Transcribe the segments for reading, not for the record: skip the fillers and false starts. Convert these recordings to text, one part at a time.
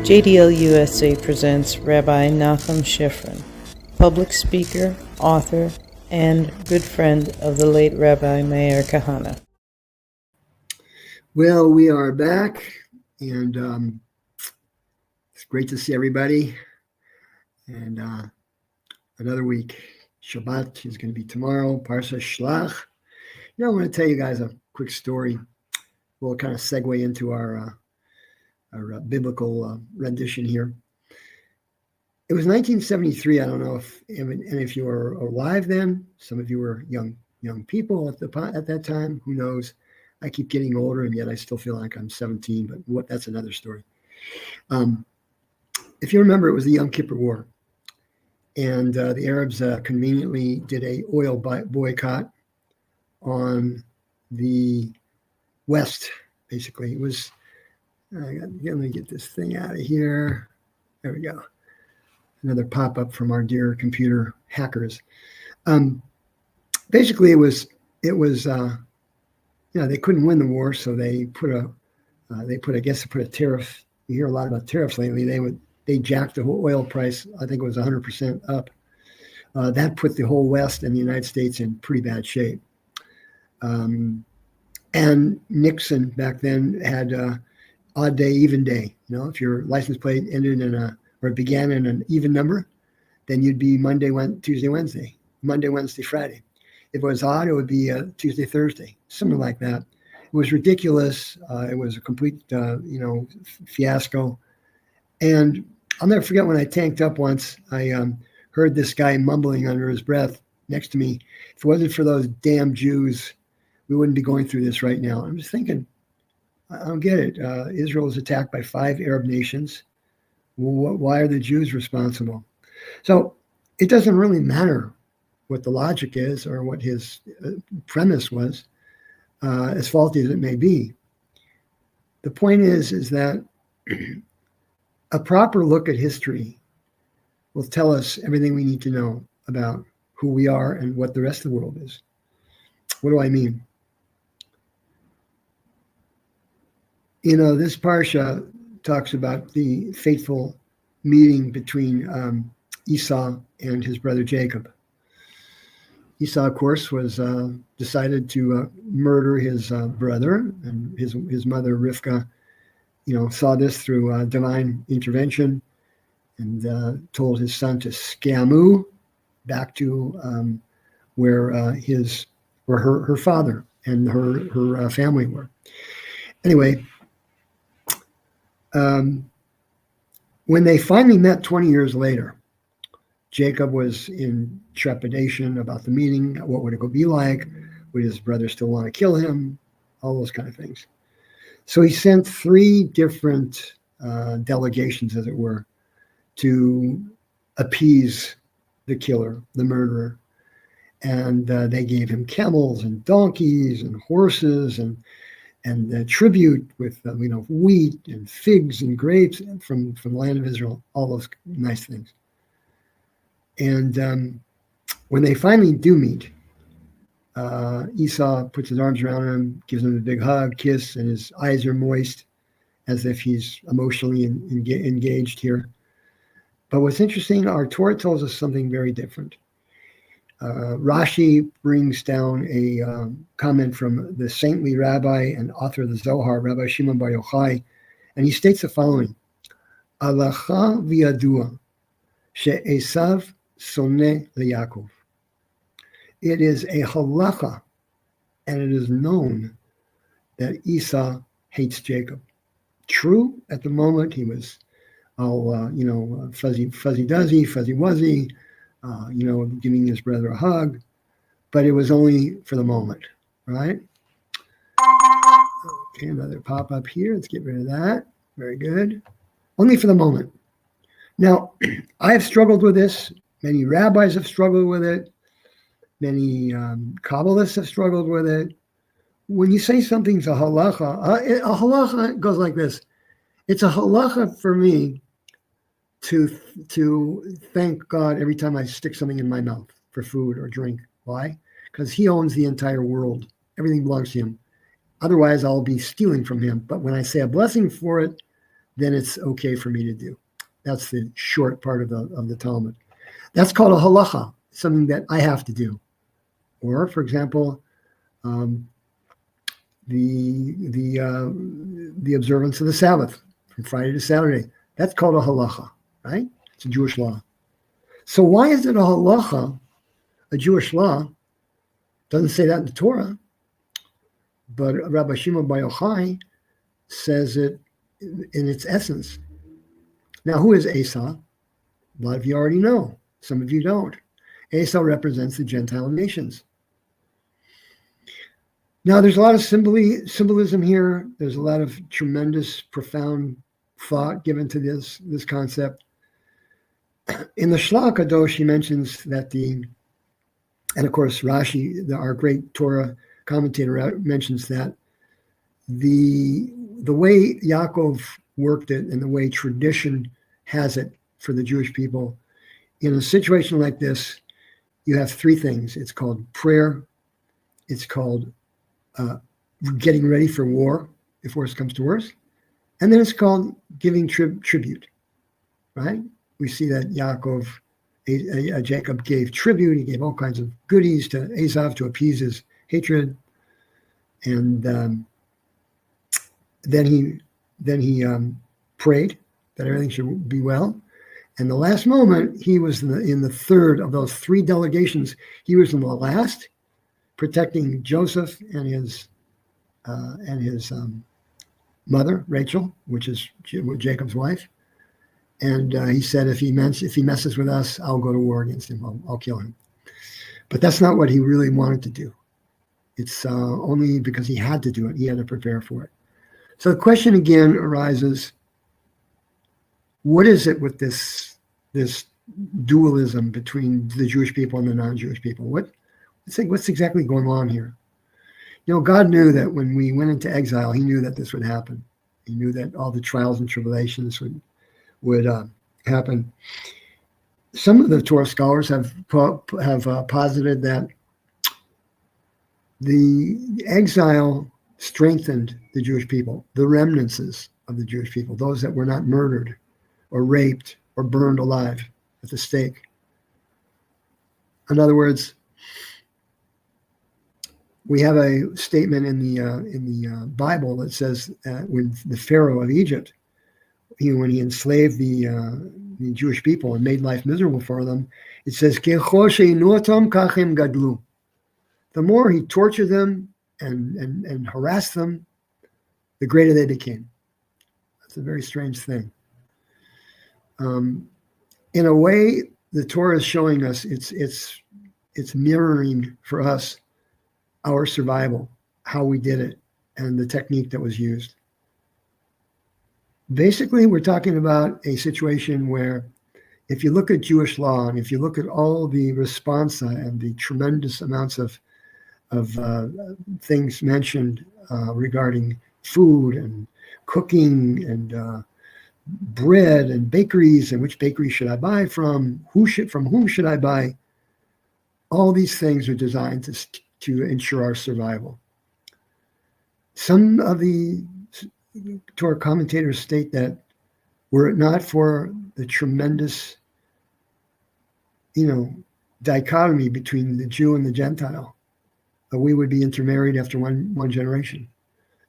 JDL USA presents Rabbi Nachum Shifren, public speaker, author, and good friend of the late Rabbi Meir Kahana. Well, we are back, and it's great to see everybody. And another week. Shabbat is going to be tomorrow. Parsha Shlach. I want to tell you guys a quick story. We'll kind of segue into our biblical rendition here. It was 1973. I don't know if you were alive then. Some of you were young people at that time. Who knows? I keep getting older, and yet I still feel like I'm 17. But that's another story. If you remember, it was the Yom Kippur War, and the Arabs conveniently did a oil boycott on the West. Basically, it was. Let me get this thing out of here. There we go. Another pop-up from our dear computer hackers. Basically, it was. They couldn't win the war, so they put a tariff. You hear a lot about tariffs lately. They jacked the whole oil price. I think it was 100% up. That put the whole West and the United States in pretty bad shape. And Nixon back then had odd day, even day. If your license plate began in an even number, then you'd be Monday, Tuesday, Wednesday, Monday, Wednesday, Friday. If it was odd, it would be Tuesday, Thursday, something like that. It was ridiculous. It was a complete, fiasco. And I'll never forget when I tanked up once. I heard this guy mumbling under his breath next to me. If it wasn't for those damn Jews, we wouldn't be going through this right now. I'm just thinking, I don't get it. Israel was attacked by 5 Arab nations. Why are the Jews responsible? So it doesn't really matter what the logic is or what his premise was, as faulty as it may be. The point is that a proper look at history will tell us everything we need to know about who we are and what the rest of the world is. What do I mean? This parsha talks about the fateful meeting between Esau and his brother Jacob. Esau, of course, was decided to murder his brother, and his mother Rivka, saw this through divine intervention, and told his son to scamu back to where her father and her family were. Anyway, when they finally met 20 years later, Jacob was in trepidation about the meeting. What would it be like? Would his brother still want to kill him? All those kind of things. So he sent 3 different delegations, as it were, to appease the killer, the murderer. And they gave him camels and donkeys and horses and tribute with wheat and figs and grapes from the land of Israel, all those nice things. And when they finally do meet, Esau puts his arms around him, gives him a big hug, kiss, and his eyes are moist as if he's emotionally engaged here. But what's interesting, our Torah tells us something very different. Rashi brings down a comment from the saintly rabbi and author of the Zohar, Rabbi Shimon Bar Yochai, and he states the following: halakha v'yadua she'Eisav soneh leYaakov. It is a halakha, and it is known that Esau hates Jacob. True, at the moment he was all fuzzy-duzzy, fuzzy-wuzzy, giving his brother a hug, but it was only for the moment, right? Okay, another pop-up here. Let's get rid of that. Very good. Only for the moment. Now, I have struggled with this. Many rabbis have struggled with it. Many Kabbalists have struggled with it. When you say something's a halakha, a halakha goes like this. It's a halakha for me to thank God every time I stick something in my mouth for food or drink. Why? Because he owns the entire world. Everything belongs to him. Otherwise, I'll be stealing from him. But when I say a blessing for it, then it's okay for me to do. That's the short part of the Talmud. That's called a halakha, something that I have to do. Or, for example, the observance of the Sabbath from Friday to Saturday. That's called a halakha, right? It's a Jewish law. So why is it a halakha, a Jewish law? Doesn't say that in the Torah, but Rabbi Shimon Bar Yochai says it in its essence. Now, who is Eisav? A lot of you already know. Some of you don't. Eisav represents the Gentile nations. Now, there's a lot of symbolism here. There's a lot of tremendous, profound thought given to this concept. In the Shlach Kadosh, he mentions that and of course Rashi, our great Torah commentator, mentions that the way Yaakov worked it and the way tradition has it for the Jewish people, in a situation like this, you have three things. It's called prayer. It's called getting ready for war, if worse comes to worse. And then it's called giving tribute, right? We see that Yaakov, Jacob gave tribute. He gave all kinds of goodies to Eisav to appease his hatred. And then he prayed that everything should be well. And the last moment, he was in the third of those three delegations. He was in the last, protecting Joseph and his mother, Rachel, which is Jacob's wife. And he said, if he messes with us, I'll go to war against him. I'll kill him. But that's not what he really wanted to do. It's only because he had to do it. He had to prepare for it. So the question again arises, what is it with this dualism between the Jewish people and the non-Jewish people? What's exactly going on here? You know, God knew that when we went into exile, he knew that this would happen. He knew that all the trials and tribulations would happen. Some of the Torah scholars have posited that the exile strengthened the Jewish people, the remnants of the Jewish people, those that were not murdered or raped or burned alive at the stake. In other words, we have a statement in the Bible that says that when the Pharaoh of Egypt, when he enslaved the Jewish people and made life miserable for them, it says, the more he tortured them and harassed them, the greater they became. That's a very strange thing. In a way, the Torah is showing us it's mirroring for us our survival, how we did it, and the technique that was used. Basically, we're talking about a situation where if you look at Jewish law and if you look at all the responsa and the tremendous amounts of things mentioned regarding food and cooking and bread and bakeries and which bakery should I buy from whom should I buy, all these things are designed to ensure our survival. Some of the Torah commentators state that were it not for the tremendous, dichotomy between the Jew and the Gentile, that we would be intermarried after one generation.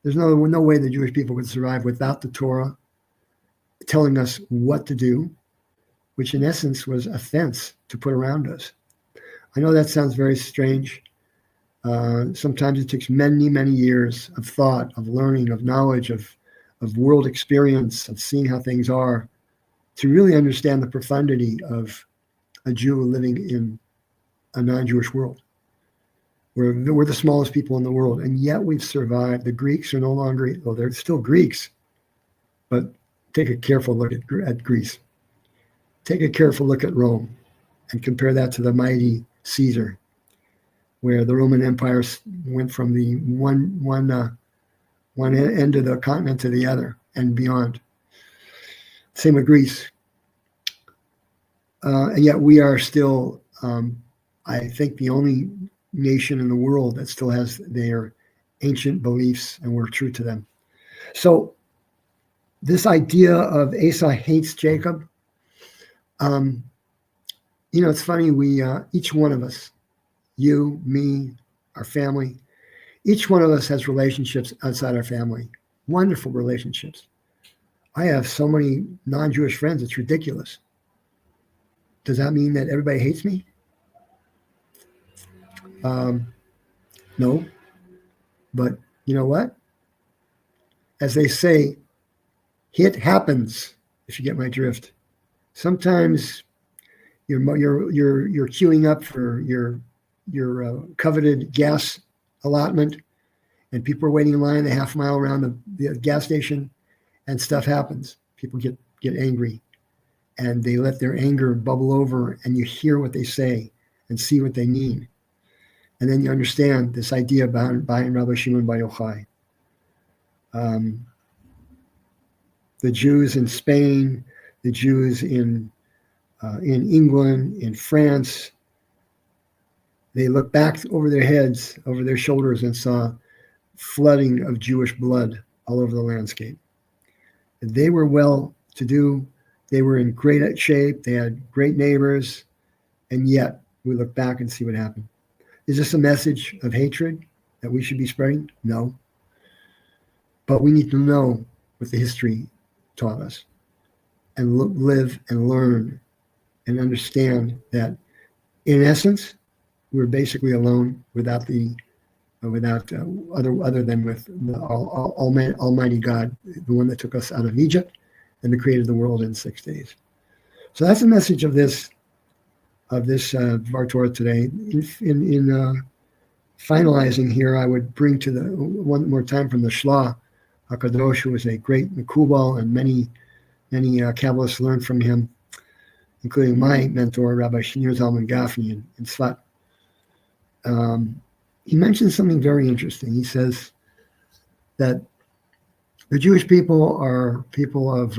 There's no way the Jewish people would survive without the Torah telling us what to do, which in essence was a fence to put around us. I know that sounds very strange. Sometimes it takes many, many years of thought, of learning, of knowledge, of world experience, of seeing how things are, to really understand the profundity of a Jew living in a non-Jewish world. We're the smallest people in the world, and yet we've survived. The Greeks are no longer, well, they're still Greeks, but take a careful look at Greece. Take a careful look at Rome and compare that to the mighty Caesar, where the Roman Empire went from the one end of the continent to the other and beyond. Same with Greece. And yet we are still, I think, the only nation in the world that still has their ancient beliefs, and we're true to them. So this idea of Eisav hates Jacob, it's funny, we, each one of us, you, me, our family, each one of us has relationships outside our family, wonderful relationships. I have so many non-Jewish friends, it's ridiculous. Does that mean that everybody hates me? No. But you know what? As they say, it happens, if you get my drift. Sometimes you're queuing up for your coveted gas allotment, and people are waiting in line a half mile around the gas station, and stuff happens. People get angry, and they let their anger bubble over, and you hear what they say and see what they mean. And then you understand this idea behind Rabbi Shimon Bar Yochai. The Jews in Spain, the Jews in England, in France, they looked back over their heads, over their shoulders, and saw flooding of Jewish blood all over the landscape. They were well-to-do. They were in great shape. They had great neighbors. And yet, we look back and see what happened. Is this a message of hatred that we should be spreading? No. But we need to know what the history taught us and live and learn and understand that, in essence, we're basically alone without other than with the Almighty God, the one that took us out of Egypt and that created the world in 6 days. So that's the message of this Dvar Torah today. In finalizing here, I would bring to the one more time from the Shel HaKadosh, who was a great Makubal, and many Kabbalists learned from him, including my mentor, Rabbi Shneur Zalman Gafni in Tzfat. He mentions something very interesting. He says that the Jewish people are people of,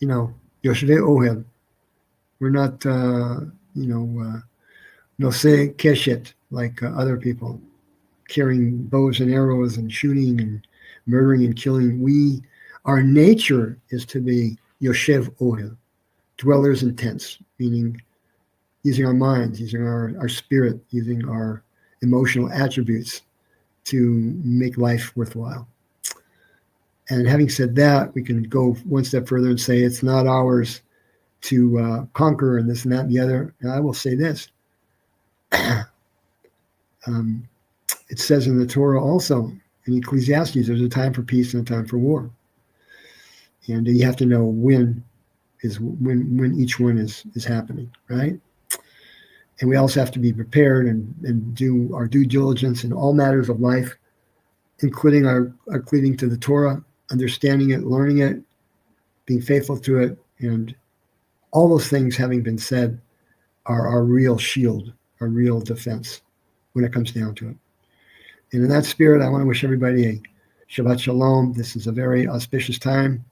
Yoshevei Ohel. We're not, Nosei Keshet, like other people, carrying bows and arrows and shooting and murdering and killing. Our nature is to be Yoshev Ohel, dwellers in tents, meaning using our minds, using our spirit, using our emotional attributes to make life worthwhile. And having said that, we can go one step further and say it's not ours to conquer and this and that and the other. And I will say this. It says in the Torah also, in Ecclesiastes, there's a time for peace and a time for war. And you have to know when each one is happening, right? And we also have to be prepared and do our due diligence in all matters of life, including our cleaving to the Torah, understanding it, learning it, being faithful to it, and all those things having been said are our real shield, our real defense when it comes down to it. And in that spirit, I want to wish everybody a Shabbat Shalom. This is a very auspicious time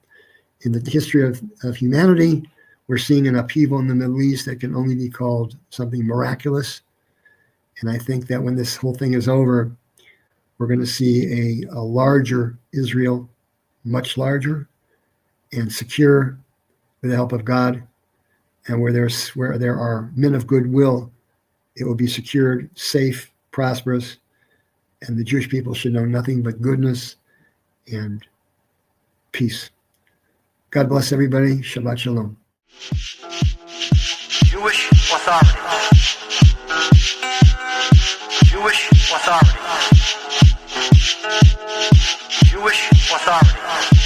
in the history of humanity. We're seeing an upheaval in the Middle East that can only be called something miraculous. And I think that when this whole thing is over, we're going to see a larger Israel, much larger and secure with the help of God. And where there are men of goodwill, it will be secured, safe, prosperous. And the Jewish people should know nothing but goodness and peace. God bless everybody. Shabbat Shalom. Jewish authority. Jewish authority. Jewish authority.